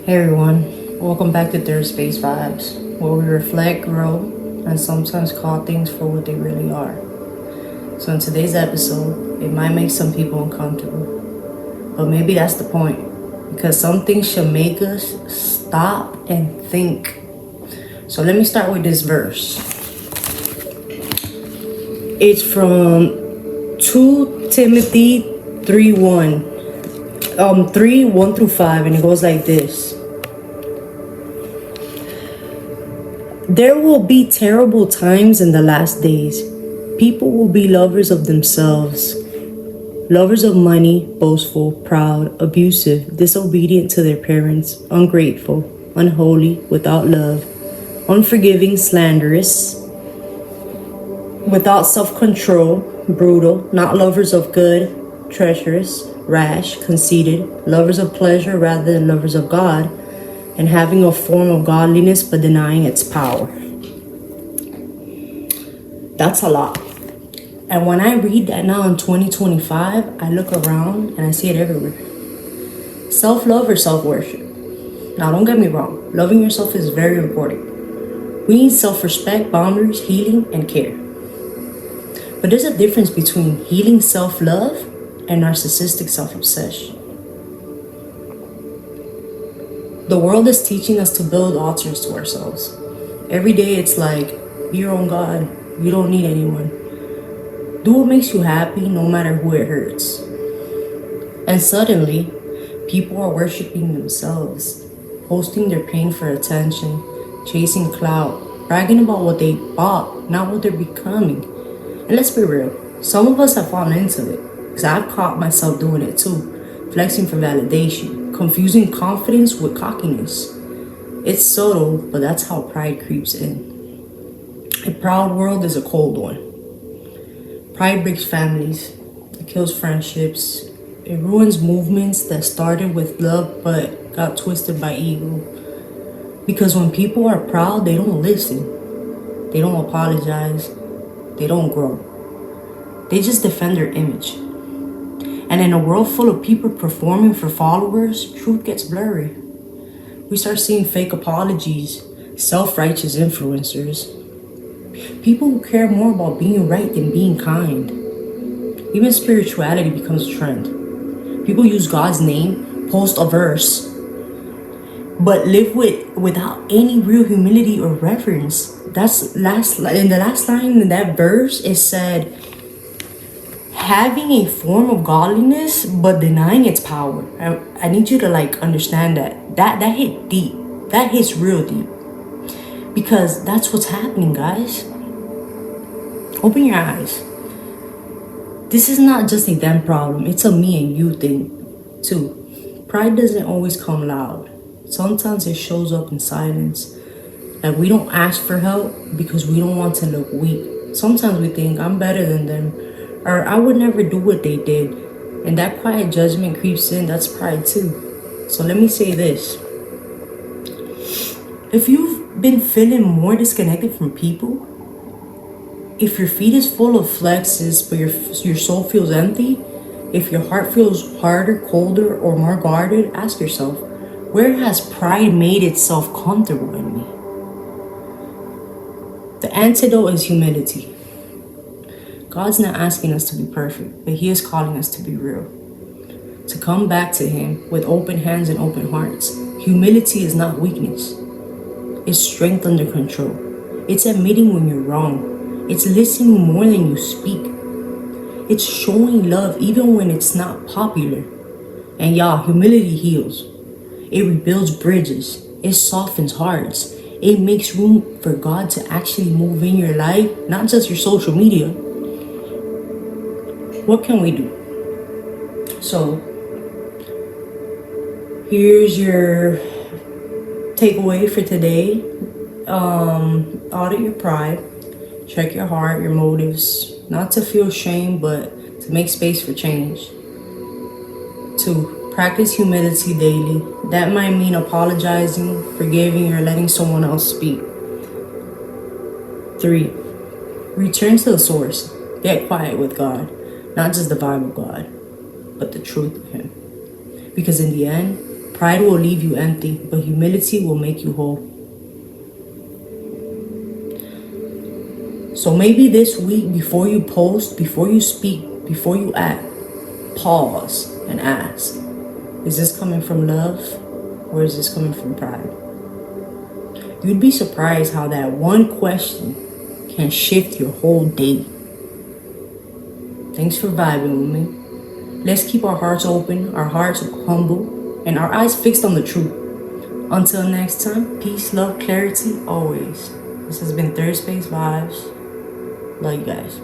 Hey everyone, welcome back to Third Space Vibes, where we reflect, grow, and sometimes call things for what they really are. So in today's episode, it might make some people uncomfortable, but maybe that's the point, because some things should make us stop and think. So let me start with this verse. It's from 2 Timothy 3 1 through 5, and it goes like this. There will be terrible times in the last days. People will be lovers of themselves, lovers of money, boastful, proud, abusive, disobedient to their parents, ungrateful, unholy, without love, unforgiving, slanderous, without self-control, brutal, not lovers of good, treacherous, rash, conceited, lovers of pleasure rather than lovers of God, and having a form of godliness but denying its power. That's a lot. And when I read that now in 2025, I look around and I see it everywhere. Self-love or self-worship? Now, don't get me wrong. Loving yourself is very important. We need self-respect, boundaries, healing, and care. But there's a difference between healing self-love and narcissistic self-obsession. The world is teaching us to build altars to ourselves. Every day it's like, be your own God. You don't need anyone. Do what makes you happy, no matter who it hurts. And suddenly, people are worshiping themselves, posting their pain for attention, chasing clout, bragging about what they bought, not what they're becoming. And let's be real, some of us have fallen into it, because I've caught myself doing it too, flexing for validation, confusing confidence with cockiness. It's subtle, but that's how pride creeps in. A proud world is a cold one. Pride breaks families, it kills friendships, it ruins movements that started with love but got twisted by ego. Because when people are proud, they don't listen, they don't apologize, they don't grow. They just defend their image. And in a world full of people performing for followers, truth gets blurry. We start seeing fake apologies, self-righteous influencers, people who care more about being right than being kind. Even spirituality becomes a trend. People use God's name, post a verse, but live without any real humility or reverence. That's in the last line in that verse, it said, having a form of godliness but denying its power. I need you to understand that hit deep. That hits real deep. Because that's what's happening, guys. Open your eyes. This is not just a them problem. It's a me and you thing too. Pride doesn't always come loud. Sometimes it shows up in silence. Like we don't ask for help because we don't want to look weak. Sometimes we think I'm better than them, or I would never do what they did. And that quiet judgment creeps in. That's pride too. So let me say this. If you've been feeling more disconnected from people, if your feed is full of flexes but your soul feels empty, if your heart feels harder, colder, or more guarded, ask yourself, where has pride made itself comfortable in me? The antidote is humility. God's not asking us to be perfect, but He is calling us to be real. To come back to Him with open hands and open hearts. Humility is not weakness. It's strength under control. It's admitting when you're wrong. It's listening more than you speak. It's showing love even when it's not popular. And y'all, humility heals. It rebuilds bridges. It softens hearts. It makes room for God to actually move in your life, not just your social media. What can we do? So, here's your takeaway for today. Audit your pride. Check your heart, your motives. Not to feel shame, but to make space for change. 2, practice humility daily. That might mean apologizing, forgiving, or letting someone else speak. 3, return to the source. Get quiet with God. Not just the vibe of God, but the truth of Him. Because in the end, Pride will leave you empty, but humility will make you whole. So maybe this week, before you post, before you speak, before you act, pause and ask, is this coming from love or is this coming from pride? You'd be surprised how that one question can shift your whole day. Thanks for vibing with me. Let's keep our hearts open, our hearts humble, and our eyes fixed on the truth. Until next time, peace, love, clarity, always. This has been Third Space Vibes. Love you guys.